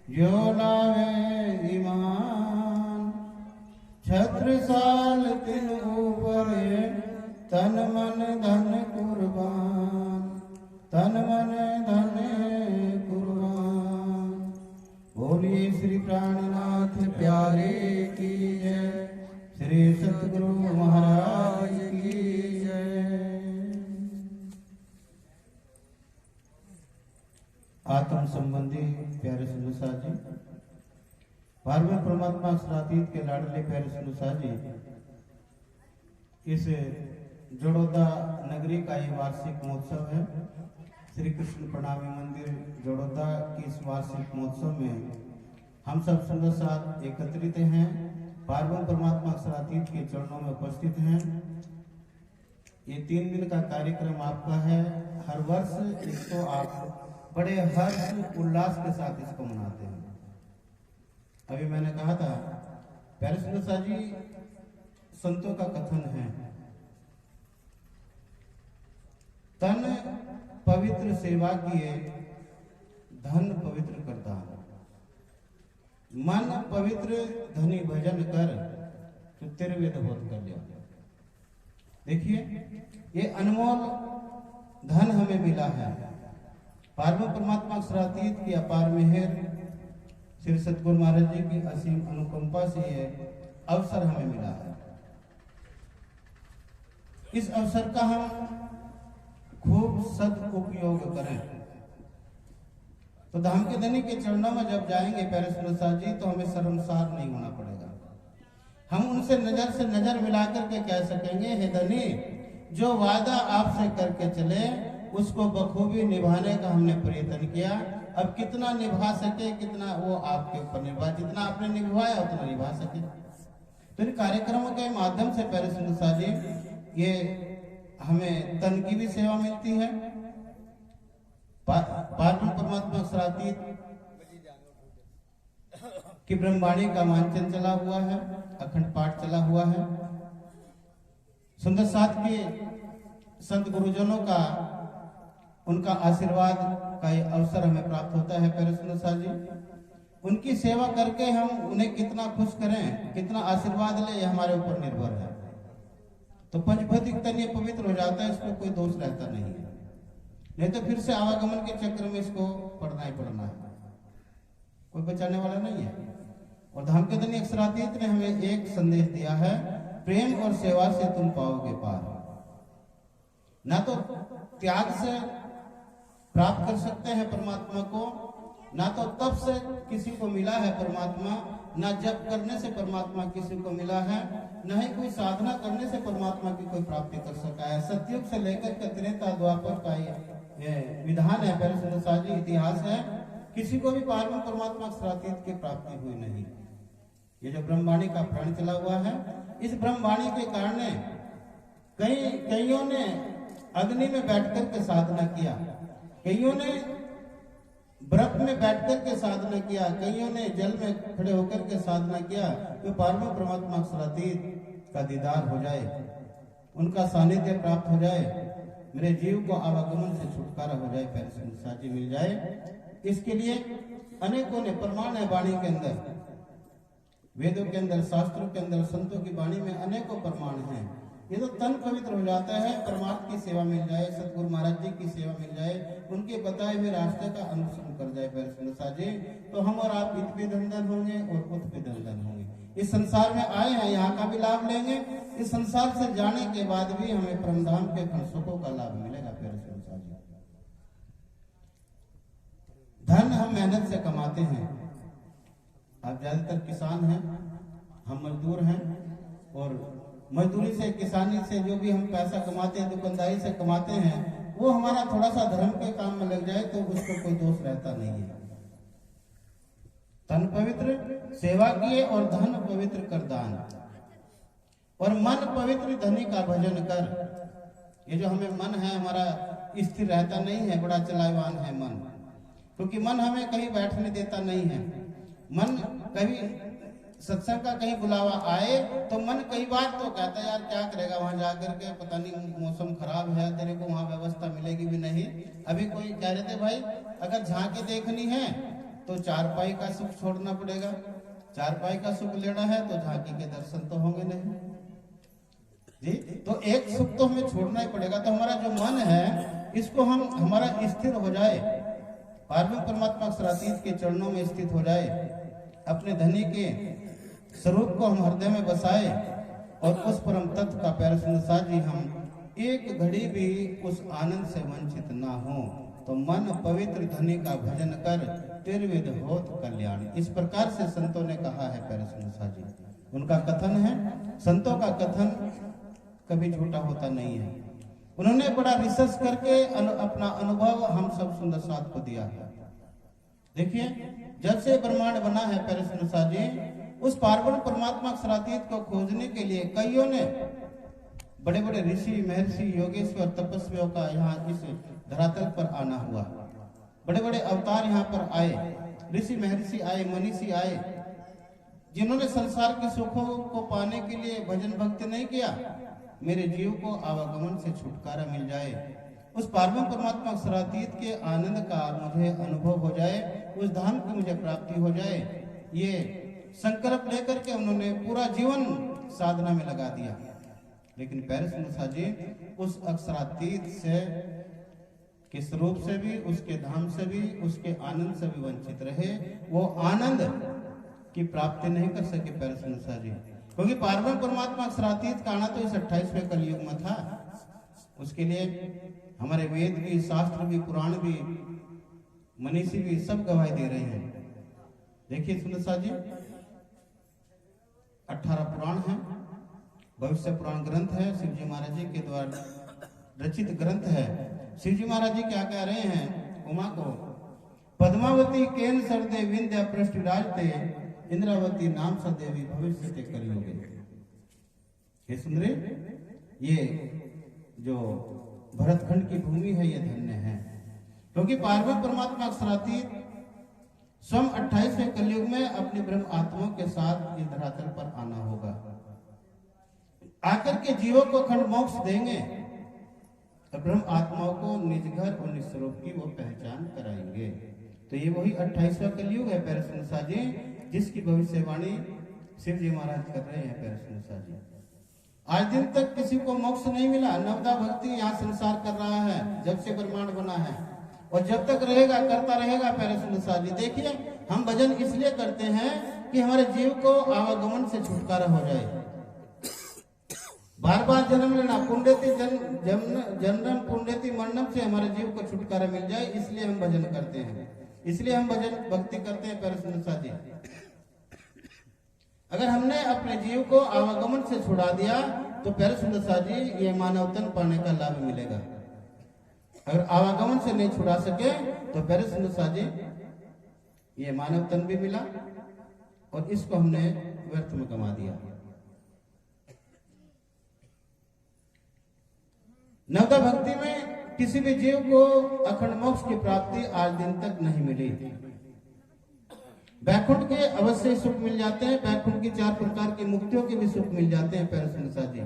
जो लावे ईमान छत्रसाल तिन ऊपर तन मन धन कुर्बान, तन मन धन कुर्बान। बोलिए श्री प्राणनाथ प्यारे की जय, श्री सतगुरु महाराज की जय। आत्म संबंधी प्यारे संधू साहब जी, पार्वती परमात्मा अक्षरातीत के लाडले प्यारे संधू साहब जी, इस जड़ौदा नगरी का ये वार्षिक महोत्सव है। श्री कृष्ण प्रणामी मंदिर जड़ौदा की इस वार्षिक महोत्सव में हम सब संगत साथ एकत्रित हैं, पार्वती परमात्मा अक्षरातीत के चरणों में उपस्थित हैं। ये 3 दिन का कार्यक्रम आपका है। हर वर्ष इसको आप बड़े हर्ष उल्लास के साथ इसको मनाते हैं। अभी मैंने कहा था प्यारे सुंदर साहब जी, संतों का कथन है, तन पवित्र सेवा किए धन पवित्र करता, मन पवित्र धनी भजन कर तो तिरवेद होत कर लिया। देखिए ये अनमोल धन हमें मिला है। पार्वती परमात्मा अक्षरातीत की अपार मेहर, श्री सतगुरु महाराज जी की असीम अनुकंपा से ये अवसर हमें मिला है। इस अवसर का हम खूब सदुपयोग करें। तो धाम के धनी के चरणों में जब जाएंगे प्यारे सुंदर साहब जी, तो हमें शर्मसार नहीं होना पड़ेगा। हम उनसे नजर से नजर मिला करके कह सकेंगे, हे धनी, जो वादा आपसे करके चले उसको बखूबी निभाने का हमने प्रयत्न किया। अब कितना निभा सके, कितना वो आपके ऊपर निर्भर, जितना आपने निभाया उतना निभा सके। तो इन कार्यक्रमों के माध्यम से प्यारे सुंदर साहब जी, ये हमें तन की भी सेवा मिलती है। पार्वती परमात्मा अक्षरातीत की ब्रह्मवाणी का वांचन चला हुआ है, अखंड पाठ चला हुआ है। सुंदर साथ के संत गुरुजनों का, उनका आशीर्वाद का ये अवसर हमें प्राप्त होता है प्यारे सुंदर साहब जी। उनकी सेवा करके हम उन्हें कितना खुश करें, कितना आशीर्वाद ले, ये हमारे ऊपर निर्भर है। तो पंचभौतिक तन ये पवित्र हो जाता है, इसको कोई दोष रहता नहीं है। नहीं तो फिर से आवागमन के चक्र में इसको पढ़ना ही पढ़ना है, कोई बचाने वाला नहीं है। और धाम के धनी अक्षरातीत ने हमें एक संदेश दिया है, प्रेम और सेवा से तुम पाओगे पार। ना तो त्याग से प्राप्त कर सकते हैं परमात्मा को, ना तो तप से किसी को मिला है परमात्मा, ना जप करने से परमात्मा किसी को मिला है, न ही कोई साधना करने से परमात्मा की कोई प्राप्ति कर सका है। सतयुग से लेकर के त्रेता द्वापर का ये विधान है प्यारे सुंदर साहब जी, इतिहास है, किसी को भी पार्वती परमात्मा अक्षरातीत की प्राप्ति हुई नहीं। ये जो ब्रह्मवाणी का प्राण चला हुआ है, इस ब्रह्मवाणी के कारण कईयों ने अग्नि में बैठकर के साधना किया, कईयों ने व्रत में बैठकर के साधना किया, कईयों ने जल में खड़े होकर के साधना किया कि पार्वती परमात्मा अक्षरातीत का दीदार हो जाए, उनका सानिध्य प्राप्त हो जाए, मेरे जीव को आवागमन से छुटकारा हो जाए, प्यारे सुंदर साहब जी मिल जाए। इसके लिए अनेकों ने प्रमाण है वाणी के अंदर, वेदों के अंदर, शास्त्रों के अंदर, संतों की वाणी में अनेकों प्रमाण हैं। ये तो तन पवित्र हो जाता है, परमात्मा की सेवा मिल जाए, सतगुरु महाराज जी की सेवा मिल जाए, उनके बताए हुए रास्ते का अनुसरण कर जाए प्यारे सुंदर साहब जी, तो हम और आप इत पे धनधन होंगे और उत पे धनधन होंगे। इस संसार में आए हैं, यहाँ का भी लाभ लेंगे, इस संसार से जाने के बाद भी हमें परमधाम के सुखों का लाभ मिलेगा प्यारे सुंदर साहब जी। धन हम मेहनत से कमाते हैं। आप ज्यादातर किसान हैं, हम मजदूर हैं, और मजदूरी से, किसानी से जो भी हम पैसा कमाते हैं, दुकानदारी से कमाते हैं, वो हमारा थोड़ा सा धर्म के काम में लग जाए तो उसको कोई दोष रहता नहीं है। तन पवित्र सेवा किए और धन पवित्र कर दान, और मन पवित्र धनी का भजन कर। ये जो हमें मन है, हमारा स्थिर रहता नहीं है, बड़ा चलायवान है मन, क्योंकि मन हमें कहीं बैठने देता नहीं है। मन कभी सत्संग का कहीं बुलावा आए तो मन कई बार तो कहता है, यार क्या करेगा वहां जाकर के, पता नहीं मौसम खराब है, तेरे को वहां व्यवस्था मिलेगी भी नहीं। अभी कोई कह रहे थे, भाई अगर झांकी देखनी है तो चारपाई का सुख छोड़ना पड़ेगा। चारपाई का सुख लेना है तो झांकी के दर्शन तो होंगे नहीं जी। तो एक सुख तो हमें छोड़ना ही पड़ेगा। तो हमारा जो मन है इसको हम हमारा स्थिर हो जाए, पारब्रह्म परमात्मा सरातीत के चरणों में स्थित हो जाए, अपने धनी के स्वरूप को हम हृदय में बसाए और उस परम तत्व का प्यारे सुंदर साथ जी हम एक घड़ी भी उस आनंद से वंचित ना हो। तो मन पवित्र धनी का भजन कर तिरविध होत कल्याण। इस प्रकार से संतों ने कहा है प्यारे सुंदर साथ जी। उनका कथन है, संतों का कथन कभी झूठा होता नहीं है। उन्होंने बड़ा रिसर्च करके अपना अनुभव हम सब सुंदर साथ को दिया है। देखिए, जब से ब्रह्मांड बना है प्यारे सुंदर साथ जी, उस पार्वण परमात्मा सरातीत को खोजने के लिए कईयों ने, बड़े बड़े ऋषि महर्षि योगेश्वर तपस्वियों का यहाँ इस धरातल पर आना हुआ। बड़े बड़े अवतार यहाँ पर आए, ऋषि महर्षि आए, मनीषी आए, जिन्होंने संसार के सुखों को पाने के लिए भजन भक्ति नहीं किया। मेरे जीव को आवागमन से छुटकारा मिल जाए, उस पारब्रह्म परमात्मा सरातीत के आनंद का मुझे अनुभव हो जाए, उस धाम की मुझे प्राप्ति हो जाए, ये संकल्प लेकर के उन्होंने पूरा जीवन साधना में लगा दिया। लेकिन प्यारे सुंदर साथ जी उस अक्षरातीत से के स्वरूप से भी, उसके धाम से भी, उसके आनंद से भी वंचित रहे। वो आनंद की प्राप्ति नहीं कर सके प्यारे सुंदर साथ जी, क्योंकि पारब्रह्म परमात्मा अक्षरातीत का आना तो इस 28वें कलयुग में था। उसके लिए हमारे वेद भी, शास्त्र भी, पुराण भी, मनीषी भी सब गवाही दे रहे हैं। देखिए सुंदर साथ जी, 18 पुराण हैं, भविष्य पुराण ग्रंथ है, शिव जी महाराज जी के द्वारा रचित ग्रंथ है। शिव जी महाराज जी क्या कह रहे हैं उमा को, पद्मावती केन सरदे विंध्या पृष्ठ राजते, इंद्रावती नाम सदेवी भविष्य के कलयुगे। हे सुंदरी, ये जो भरतखंड की भूमि है ये धन्य है, क्योंकि पार्वती परमात्मा अक्षरातीत स्वयं 28वें कलयुग में अपनी ब्रह्म आत्माओं के साथ इस धरातल पर आना होगा। आकर के जीवों को खंड मोक्ष देंगे और ब्रह्म आत्माओं को निज घर और निज स्वरूप की वो पहचान कराएंगे। तो ये वही 28वां कलयुग है प्यारे सुंदर साथ जी, जिसकी भविष्यवाणी शिव जी महाराज कर रहे हैं प्यारे सुंदर साथ जी। आज दिन तक किसी को मोक्ष नहीं मिला। नवदा भक्ति यहाँ संसार कर रहा है जब से ब्रह्मांड बना है, और जब तक रहेगा करता रहेगा प्यारे सुंदर साथ जी। देखिए, हम भजन इसलिए करते हैं कि हमारे जीव को आवागमन से छुटकारा हो जाए। बार बार जन्म लेना, पुण्यति जन्म पुण्यति मरणम से हमारे जीव को छुटकारा मिल जाए, इसलिए हम भजन करते हैं, इसलिए हम भजन भक्ति करते हैं प्यारे सुंदर साथ जी। अगर हमने अपने जीव को आवागमन से छुड़ा दिया तो प्यारे सुंदर साथ जी ये मानव तन पाने का लाभ मिलेगा। अगर आवागमन से नहीं छुड़ा सके तो प्यारे सुंदर साथ जी ये मानव तन भी मिला और इसको हमने व्यर्थ में गंवा दिया। नवदा भक्ति में किसी भी जीव को अखंड मोक्ष की प्राप्ति आज दिन तक नहीं मिली। बैकुंठ के अवश्य सुख मिल जाते हैं, बैकुंठ की 4 प्रकार की मुक्तियों के भी सुख मिल जाते हैं प्यारे सुंदर साथ जी।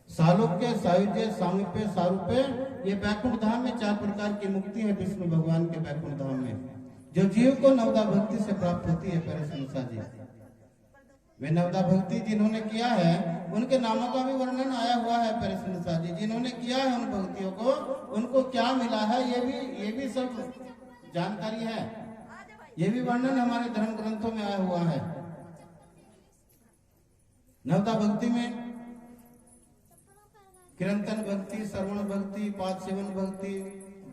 सालोक्य, सायुज्य, सामीप्य, सारूप्य, ये बैकुंठ धाम में 4 प्रकार की मुक्ति है विष्णु भगवान के बैकुंठ धाम में, जो जीव को नवदा भक्ति से प्राप्त होती है प्यारे सुंदर साथ जी। वे नवदा भक्ति जिन्होंने किया है उनके नामों का भी वर्णन आया हुआ है प्यारे सुंदर साथ जी। जिन्होंने किया है उन भक्तियों को, उनको क्या मिला है ये भी सब जानकारी है, ये भी वर्णन हमारे धर्म ग्रंथों में आया हुआ है। नवदा भक्ति में कीर्तन भक्ति, श्रवण भक्ति, पाद सेवन भक्ति,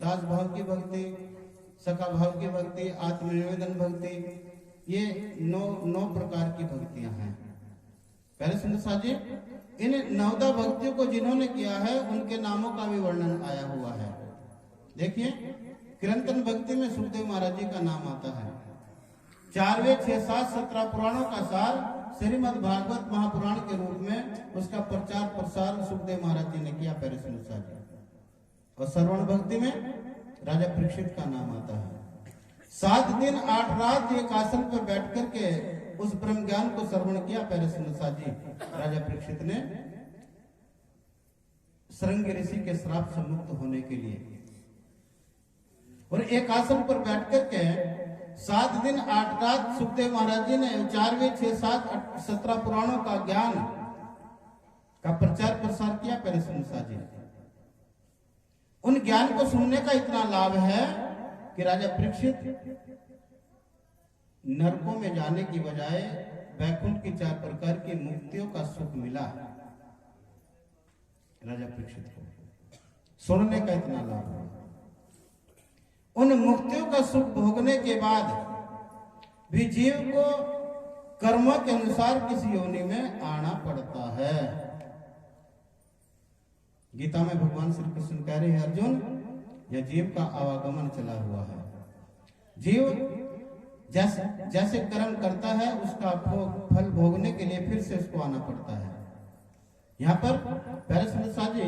दास भाव की भक्ति, सखा भाव की भक्ति, आत्मनिवेदन भक्ति, ये 9 प्रकार की भक्तियां हैं प्यारे सुंदर साथ जी। इन नवदा भक्तियों को जिन्होंने किया है उनके नामों का भी वर्णन आया हुआ है। देखिए, कीर्तन भक्ति में सुखदेव महाराज जी का नाम आता है। 4 वेद, 6, 7, 17 पुराणों का सार श्रीमद् भागवत महापुराण के रूप में उसका प्रचार प्रसार सुखदेव महाराज जी ने किया प्यारे सुंदर साथ जी। और श्रवण भक्ति में राजा परीक्षित का नाम आता है। 7 दिन 8 रात एक आसन पर बैठ करके उस ब्रह्म ज्ञान को श्रवण किया प्यारे सुंदर साथ जी राजा परीक्षित ने, शृंग ऋषि के श्राप से मुक्त होने के लिए। और एक आसन पर बैठ करके 7 दिन 8 रात सुखदेव महाराज जी ने 4 वेद 6 7 17 पुराणों का ज्ञान का प्रचार प्रसार किया पहले संसार जी। उन ज्ञान को सुनने का इतना लाभ है कि राजा परीक्षित नरकों में जाने की बजाय वैकुंठ की 4 प्रकार की मुक्तियों का सुख मिला। राजा परीक्षित को सुनने का इतना लाभ है। उन मुक्तियों का सुख भोगने के बाद भी जीव को कर्मों के अनुसार किसी योनि में आना पड़ता है। गीता में भगवान श्री कृष्ण कह रहे हैं, अर्जुन यह जीव का आवागमन चला हुआ है। जीव जैसे जैसे कर्म करता है उसका फल भोगने के लिए फिर से उसको आना पड़ता है। यहाँ पर पहले साजी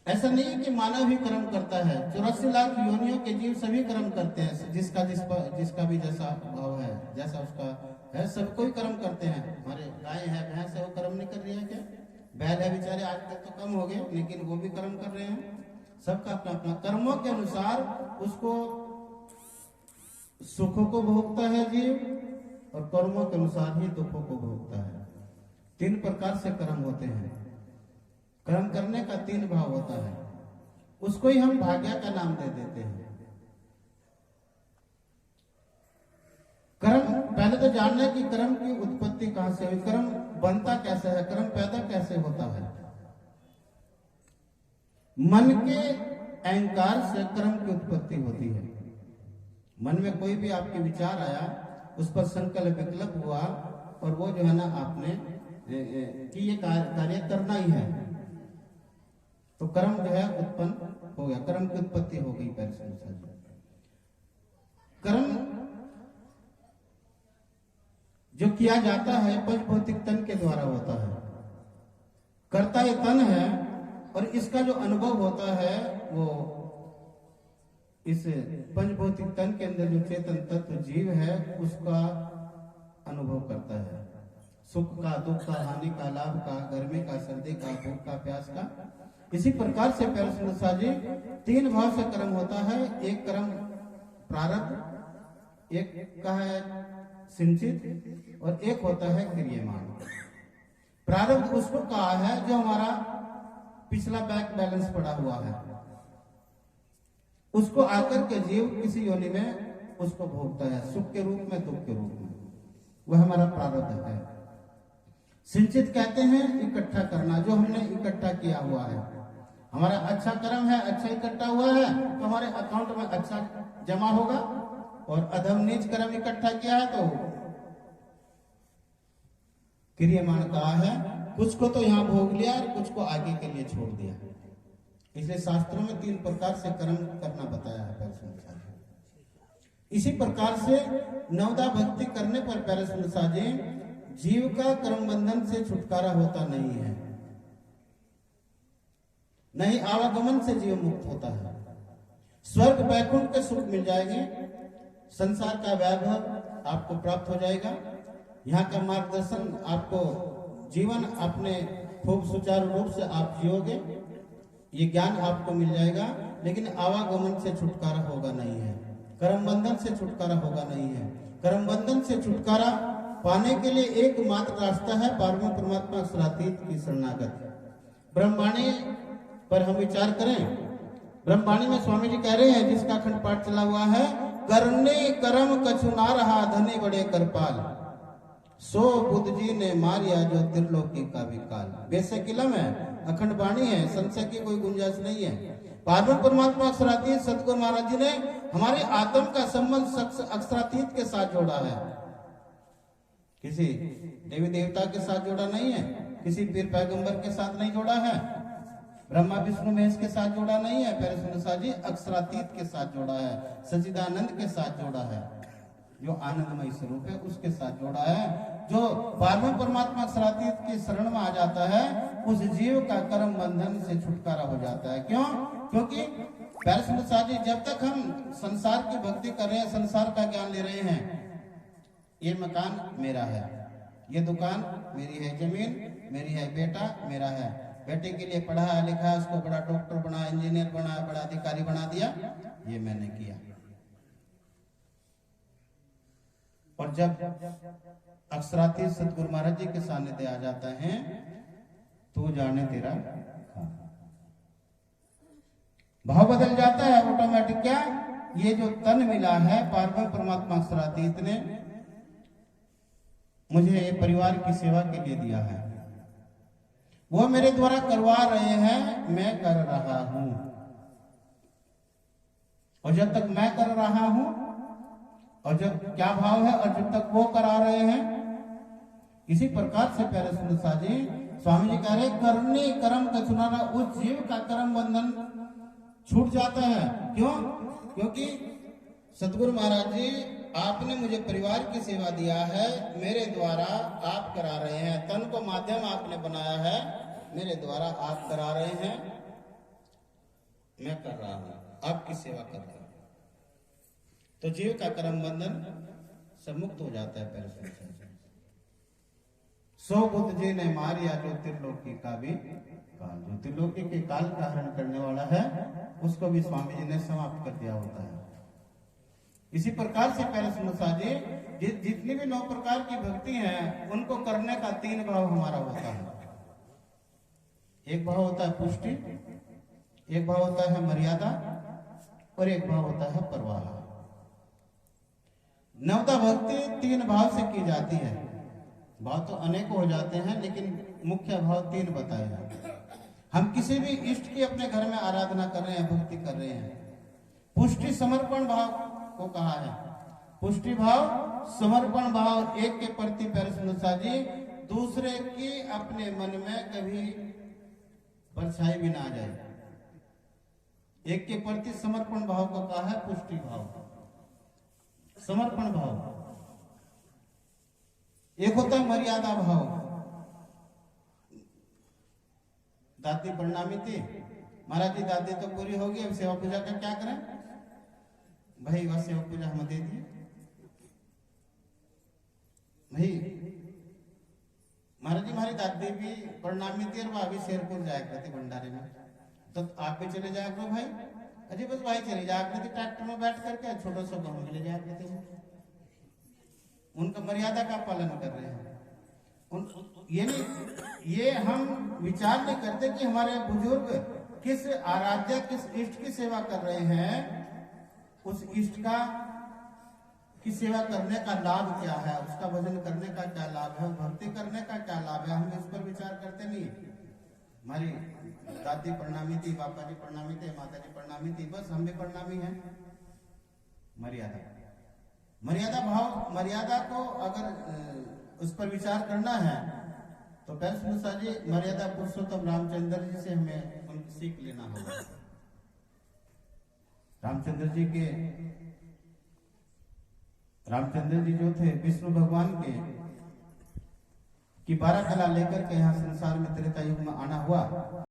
ऐसा नहीं है कि मानव ही कर्म करता है। 84 लाख योनियों के जीव सभी कर्म करते हैं, जिसका भी जैसा भाव है, जैसा उसका है, सब कोई कर्म करते हैं। हमारे गाय है भैंस है वो कर्म नहीं कर रही है क्या? बैल है बेचारे आज तक तो कम हो गए लेकिन वो भी कर्म कर रहे हैं। सबका अपना अपना कर्मों के अनुसार उसको सुखों को भोगता है जीव और कर्मों के अनुसार ही दुखों को भोगता है। 3 प्रकार से कर्म होते हैं। कर्म करने का 3 भाव होता है, उसको ही हम भाग्य का नाम दे देते हैं। कर्म पहले तो जानना है कि कर्म की उत्पत्ति कहां से हुई, कर्म बनता कैसे है, कर्म पैदा कैसे होता है। मन के अहंकार से कर्म की उत्पत्ति होती है। मन में कोई भी आपके विचार आया, उस पर संकल्प विकल्प हुआ और वो जो है ना आपने कि ये कार्य करना ही है, तो कर्म जो है उत्पन्न हो गया, कर्म की उत्पत्ति हो गई। कर्म जो किया जाता है पंच भौतिक तन के द्वारा होता है। कर्ता ये तन है और इसका जो अनुभव होता है वो इस पंच भौतिक तन के अंदर जो चेतन तत्व जीव है उसका अनुभव करता है। सुख का, दुख का, हानि का, लाभ का, गर्मी का, सर्दी का, भूख का, प्यास का। इसी प्रकार से जी 3 भाव से कर्म होता है। एक कर्म प्रारब्ध, एक का है सिंचित और एक होता है क्रियमान। प्रारब्ध उसको कहा है जो हमारा पिछला बैंक बैलेंस पड़ा हुआ है, उसको आकर के जीव किसी योनि में उसको भोगता है, सुख के रूप में, दुख के रूप में। वह हमारा प्रारब्ध है। सिंचित कहते हैं इकट्ठा करना, जो हमने इकट्ठा किया हुआ है। हमारा अच्छा कर्म है, अच्छा इकट्ठा हुआ है तो हमारे अकाउंट में अच्छा जमा होगा, और अधम नीच कर्म इकट्ठा किया है तो क्रियमान कहा है, कुछ को तो यहाँ भोग लिया और कुछ को आगे के लिए छोड़ दिया। इसलिए शास्त्रों में 3 प्रकार से कर्म करना बताया है। इसी प्रकार से नवदा भक्ति करने पर पैरसमसाजी जीव का कर्म बंधन से छुटकारा होता नहीं है, नहीं आवागमन से जीव मुक्त होता है। स्वर्ग वैकुंठ के सुख मिल जाएंगे, संसार का वैभव आपको प्राप्त हो जाएगा, यहाँ का मार्गदर्शन आपको, जीवन अपने खूब सुचारू रूप से आप जियोगे, ये ज्ञान आपको मिल जाएगा। लेकिन आवागमन से छुटकारा होगा नहीं है, कर्म बंधन से छुटकारा होगा नहीं है। कर्म बंधन से छुटकारा पाने के लिए एकमात्र रास्ता है पारम परमात्मा अक्षरातीत की शरणागत। ब्रह्मवाणी पर हम विचार करें। ब्रह्मवाणी में स्वामी जी कह रहे हैं, जिसका अखंड पाठ चला हुआ है, करने कर्म कछु ना रहा धने बड़े करपाल, सो बुद्ध जी ने मारिया जो त्रिलोकी का विकाल। बेशक इलम है, अखंड वाणी है, संशय की कोई गुंजाइश नहीं है। पारम परमात्मा अक्षरातीत सतगुरु महाराज जी ने हमारे आत्म का संबंध अक्षरातीत के साथ जोड़ा है, किसी देवी देवता के साथ जोड़ा नहीं है, किसी पीर पैगंबर के साथ नहीं जोड़ा है, ब्रह्मा विष्णु महेश के साथ जोड़ा नहीं है। पैरसमसा जी अक्षरातीत के साथ जोड़ा है, सच्चिदानंद के साथ जोड़ा है, जो आनंदमय स्वरूप है उसके साथ जोड़ा है। जो पारम परमात्मा अक्षरातीत की शरण में आ जाता है उस जीव का कर्म बंधन से छुटकारा हो जाता है। क्यों? क्योंकि पैरसमसा जी जब तक हम संसार की भक्ति कर रहे हैं, संसार का ज्ञान ले रहे हैं, ये मकान मेरा है, ये दुकान मेरी है, जमीन मेरी है, बेटा मेरा है, बेटे के लिए पढ़ा लिखा, उसको बड़ा डॉक्टर बना, इंजीनियर बना, बड़ा अधिकारी बना दिया, ये मैंने किया। और जब अक्षरातीत सतगुरु महाराज जी के सानिध्य आ जाता है तो जाने तेरा काम। भाव बदल जाता है ऑटोमेटिक। क्या ये जो तन मिला है पारब्रह्म परमात्मा अक्षरातीत ने मुझे ये परिवार की सेवा के लिए दिया है, वो मेरे द्वारा करवा रहे हैं, मैं कर रहा हूं। और जब तक मैं कर रहा हूं और जब क्या भाव है, और जब तक वो करा रहे हैं, इसी प्रकार से प्यारे सुनसा जी स्वामी जी कह रहे करने कर्म का चुनाना, उस जीव का कर्म बंधन छूट जाता है। क्यों? क्योंकि सतगुरु महाराज जी आपने मुझे परिवार की सेवा दिया है, मेरे द्वारा आप करा रहे हैं। तन को माध्यम आपने बनाया है, मेरे द्वारा आप करा रहे हैं, मैं कर रहा हूं, आपकी सेवा कर रहा हूं। तो जीव का कर्म बंधन सब मुक्त हो जाता है। पैर सो बुद्ध जी ने मारिया जो त्रिलोकी का भी काल, जो त्रिलोकी के काल का हरण करने वाला है उसको भी स्वामी जी ने समाप्त कर दिया होता है। इसी प्रकार से पहले सुनसा जी जितनी भी 9 प्रकार की भक्ति है उनको करने का 3 भाव हमारा होता है। एक भाव होता है पुष्टि, एक भाव होता है मर्यादा और एक भाव होता है परवाह। नवता भक्ति 3 भाव से की जाती है। भाव तो अनेक हो जाते हैं लेकिन मुख्य भाव 3 बताए हैं। हम किसी भी इष्ट की अपने घर में आराधना कर रहे हैं, भक्ति कर रहे हैं, पुष्टि समर्पण भाव को कहा है। पुष्टि भाव, समर्पण भाव, एक के प्रति पैरसुनसा जी दूसरे की अपने मन में कभी परछाई भी ना आ जाए, एक के प्रति समर्पण भाव को कहा है पुष्टि भाव, समर्पण भाव। एक होता है मर्यादा भाव। दादी प्रणामी थी, महाराज जी दादी तो पूरी होगी, अब सेवा पूजा का क्या करें भाई, वह सेवा पूजा हमें दे दी भाई। महाराज जी हमारी दादी भी प्रणामी थी और वह भी शेरपुर जाया करती भंडारे में, तो आप भी चले जाया करो भाई। अजी बस भाई चले जाया करती ट्रैक्टर में बैठ करके, छोटा सा गाँव में ले जाया करते। उनका मर्यादा का पालन कर रहे हैं। ये हम विचार नहीं करते कि हमारे बुजुर्ग किस आराध्य, किस इष्ट की सेवा कर रहे हैं, उस इष्ट का की सेवा करने का लाभ क्या है, उसका भजन करने का क्या लाभ है, भक्ति करने का क्या लाभ है, हम इस पर विचार करते नहीं। हमारी दादी प्रणामी थी, पापा जी प्रणामी थे, माता जी प्रणामी थी, बस हम भी प्रणामी हैं। मर्यादा, मर्यादा भाव, मर्यादा को अगर उस पर विचार करना है तो पैरसुनसा जी मर्यादा पुरुषोत्तम रामचंद्र जी से हमें उनकी सीख लेना होगा। रामचंद्र जी जो थे विष्णु भगवान के की 12 कला लेकर के यहाँ संसार में त्रेता युग में आना हुआ।